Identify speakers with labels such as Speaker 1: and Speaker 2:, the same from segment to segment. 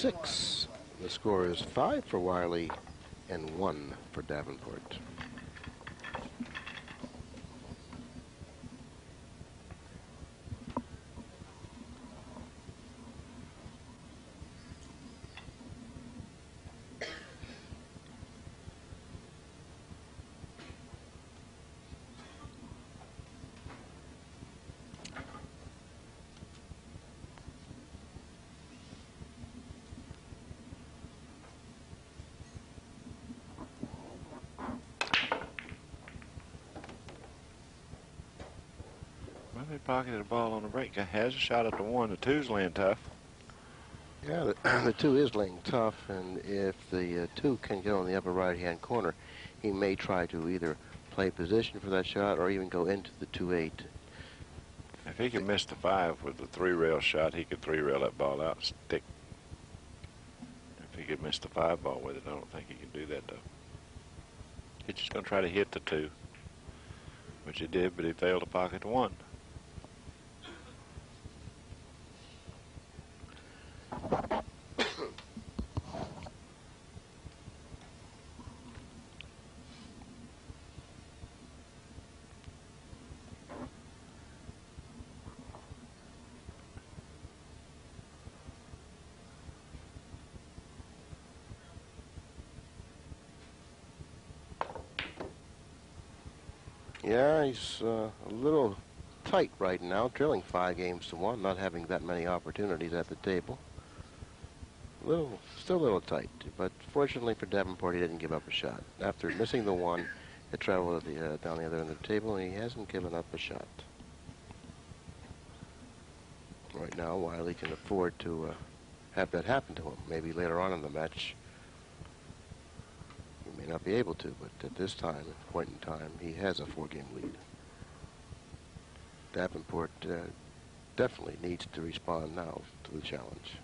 Speaker 1: 6. The score is 5 for WIley and 1 for Davenport.
Speaker 2: Well, they pocketed a ball on the break. Has a shot at the 1. The 2's laying tough.
Speaker 1: Yeah, the 2 is laying tough, and if the 2 can get on the upper right-hand corner, he may try to either play position for that shot or even go into the 2-8.
Speaker 2: If he can miss the 5 with the 3-rail shot, he could 3-rail that ball out and stick. If he could miss the 5 ball with it, I don't think he can do that, though. He's just going to try to hit the 2, which he did, but he failed to pocket the 1.
Speaker 1: Yeah, he's a little tight right now, trailing 5-1, not having that many opportunities at the table. Still a little tight, but fortunately for Davenport, he didn't give up a shot. After missing the 1, it traveled down the other end of the table, and he hasn't given up a shot. Right now, WIley can afford to have that happen to him. Maybe later on in the match, he may not be able to, but at this point in time, he has a 4-game lead. Davenport definitely needs to respond now to the challenge.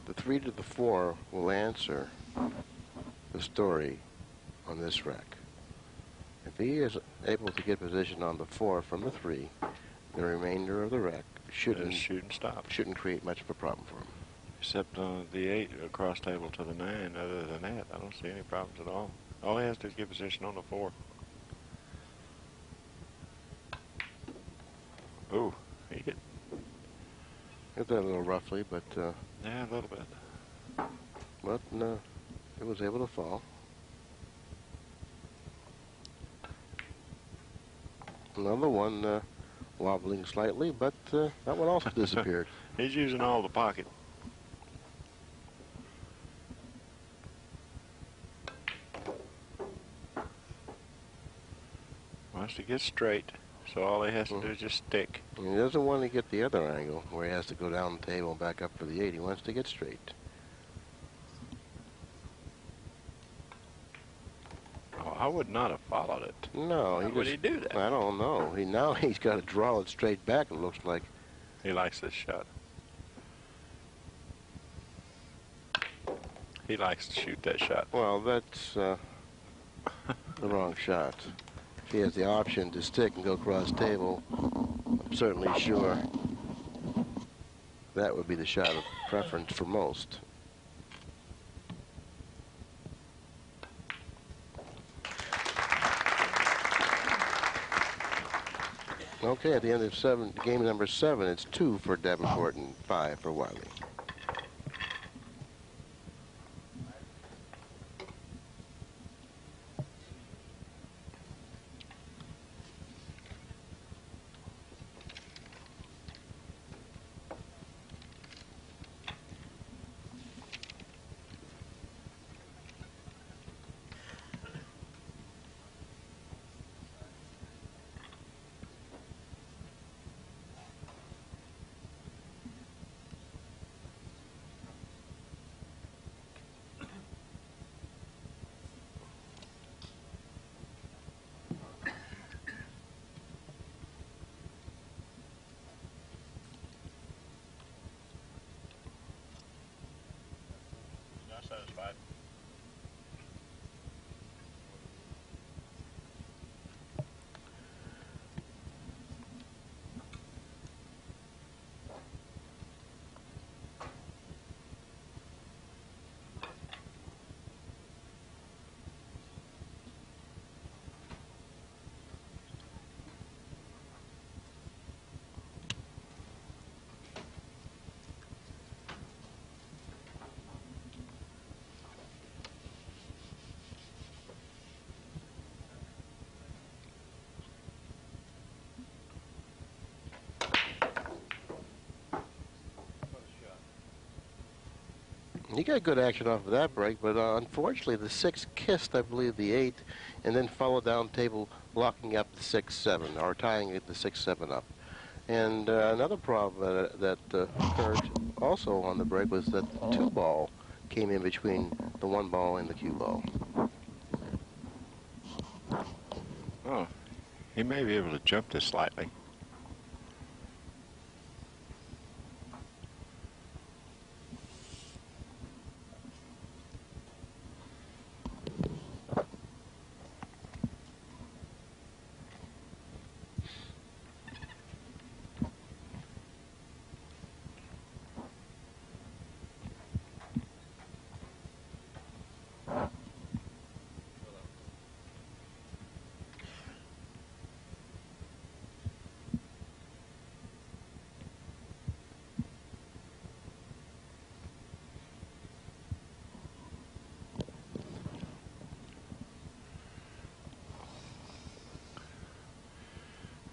Speaker 1: The 3 to the 4 will answer the story on this rack. If he is able to get position on the 4 from the 3, the remainder of the rack shouldn't create much of a problem for him.
Speaker 2: Except on the 8 across table to the 9. Other than that, I don't see any problems at all. All he has to do is get position on the 4. Ooh, he hit
Speaker 1: that a little roughly, but
Speaker 2: yeah, a little bit.
Speaker 1: But it was able to fall. Another one wobbling slightly, but that one also disappeared.
Speaker 2: He's using all the pocket. Wants to get straight, so all he has to do is just stick.
Speaker 1: And he doesn't want to get the other angle where he has to go down the table and back up for the 8. He wants to get straight.
Speaker 2: Oh, I would not have followed it.
Speaker 1: No,
Speaker 2: Why would he do that?
Speaker 1: I don't know. Now he's got to draw it straight back, it looks like.
Speaker 2: He likes this shot. He likes to shoot that shot.
Speaker 1: Well, that's the wrong shot. If he has the option to stick and go across table, I'm certainly sure that would be the shot of preference for most. Okay, at the end of game number 7, it's 2 for Davenport and 5 for WIley. He got good action off of that break, but unfortunately the 6 kissed, I believe, the 8, and then followed down table, locking up the 6-7, or tying the 6-7 up. And another problem that occurred also on the break was that 2 ball came in between the 1 ball and the cue ball.
Speaker 2: Oh, he may be able to jump this slightly.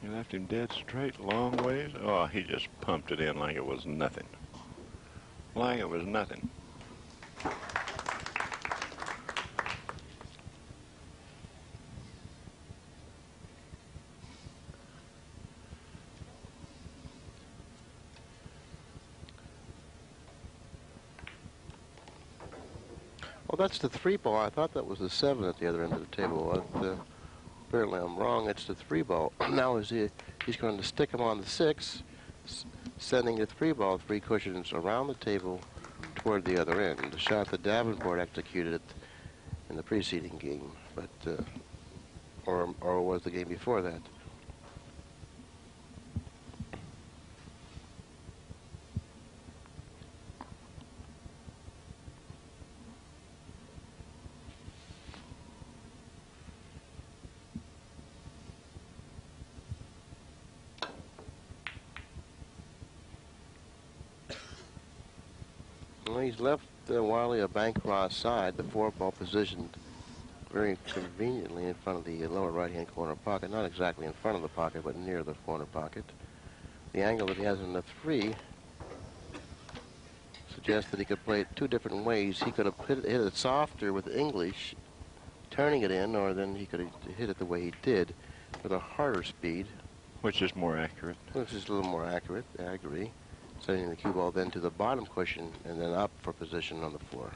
Speaker 2: You left him dead straight, long ways. Oh, he just pumped it in like it was nothing. Like it was nothing.
Speaker 1: Well, that's the 3 ball. I thought that was the 7 at the other end of the table. Apparently I'm wrong. It's the 3 ball. Now he's going to stick him on the 6, sending the 3 ball 3 cushions around the table toward the other end. The shot that Davenport executed in the preceding game, but or was the game before that. Well, he's left WIley a bank cross side, the 4 ball positioned very conveniently in front of the lower right-hand corner pocket. Not exactly in front of the pocket, but near the corner pocket. The angle that he has in the 3 suggests that he could play it 2 different ways. He could have hit it softer with English, turning it in, or then he could have hit it the way he did with a harder speed.
Speaker 2: Which is more accurate.
Speaker 1: Which is a little more accurate, I agree. Sending the cue ball then to the bottom cushion and then up for position on the floor.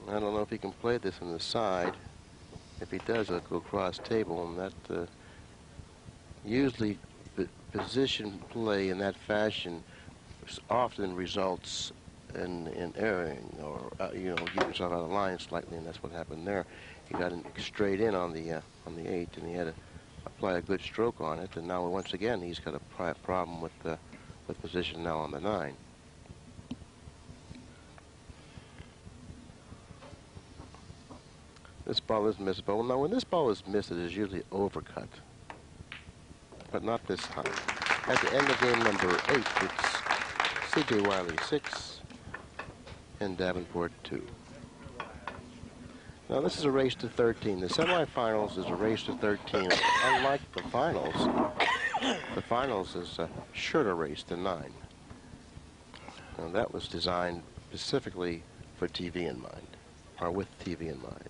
Speaker 1: I don't know if he can play this on the side. If he does, it'll go cross table, and that usually position play in that fashion often results in erring, or get yourself out of line slightly, and that's what happened there. He got straight in on the 8, and he had to apply a good stroke on it, and now once again he's got a problem with position now on the 9. This ball is missable. Now, when this ball is missed, it is usually overcut, but not this time. At the end of game number 8, it's C.J. WIley 6 and Davenport 2. Now, this is a race to 13. The semifinals is a race to 13. Unlike the finals is a shorter race than 9. Now, that was designed specifically for TV in mind, or with TV in mind.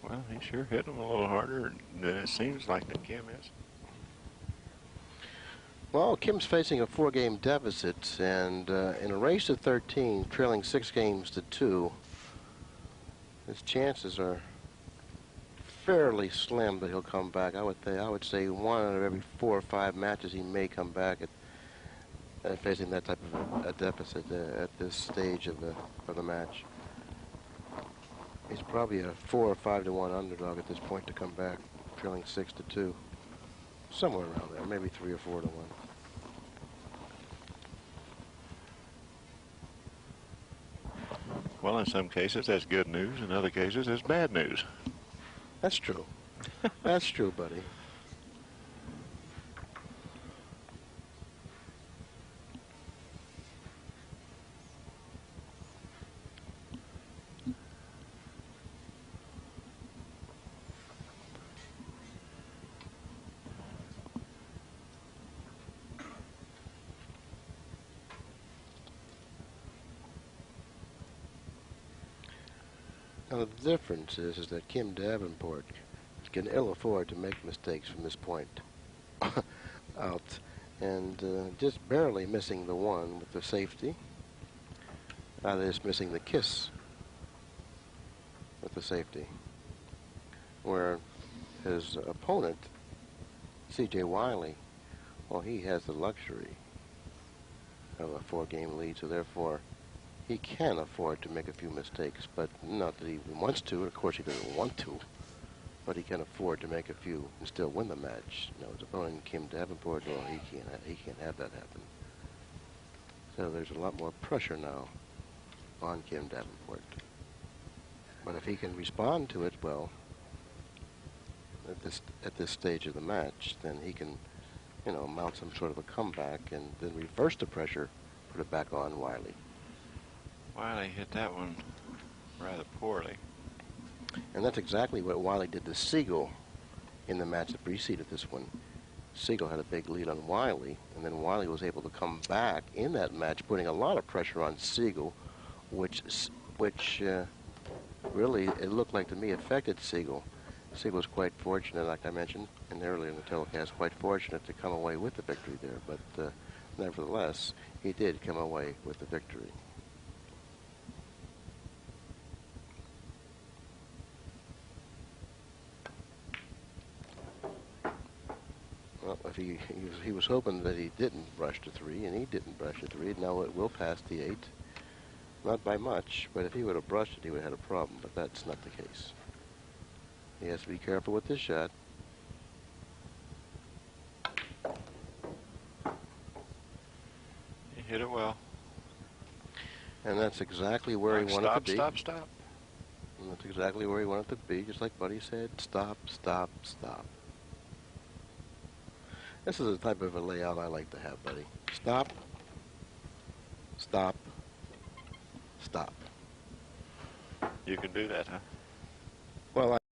Speaker 2: Well, he sure hit him a little harder than it seems like that Kim is.
Speaker 1: Well, Kim's facing a 4-game deficit, and in a race of 13, trailing 6 games to 2, his chances are fairly slim that he'll come back. I would say one out of every 4 or 5 matches he may come back at facing that type of a deficit at this stage of the match. He's probably a 4 or 5 to 1 underdog at this point to come back, trailing 6 to 2, somewhere around there, maybe 3 or 4 to 1.
Speaker 2: Well, in some cases that's good news. In other cases it's bad news.
Speaker 1: That's true. That's true, buddy. Now, the difference is that Kim Davenport can ill afford to make mistakes from this point out, and just barely missing the one with the safety. Just missing the kiss with the safety, where his opponent, C.J. WIley, well, he has the luxury of a 4-game lead, so therefore he can afford to make a few mistakes, but not that he wants to. Of course, he doesn't want to, but he can afford to make a few and still win the match. You know, his opponent, Kim Davenport, well, he can't have that happen. So there's a lot more pressure now on Kim Davenport. But if he can respond to it well at this stage of the match, then he can, you know, mount some sort of a comeback and then reverse the pressure, put it back on WIley.
Speaker 2: WIley hit that one rather poorly.
Speaker 1: And that's exactly what WIley did to Siegel in the match that preceded this one. Siegel had a big lead on WIley, and then WIley was able to come back in that match, putting a lot of pressure on Siegel, which really, it looked like to me, affected Siegel. Siegel was quite fortunate, like I mentioned earlier in the telecast, quite fortunate to come away with the victory there, but nevertheless, he did come away with the victory. Well, if he was hoping that he didn't brush the 3, and he didn't brush the 3. Now it will pass the 8. Not by much, but if he would have brushed it, he would have had a problem, but that's not the case. He has to be careful with this shot.
Speaker 2: He hit it well.
Speaker 1: And that's exactly where he wanted to be.
Speaker 2: Stop.
Speaker 1: And that's exactly where he wanted to be, just like Buddy said. Stop. This is the type of a layout I like to have, Buddy. Stop.
Speaker 2: You can do that, huh?
Speaker 1: Well,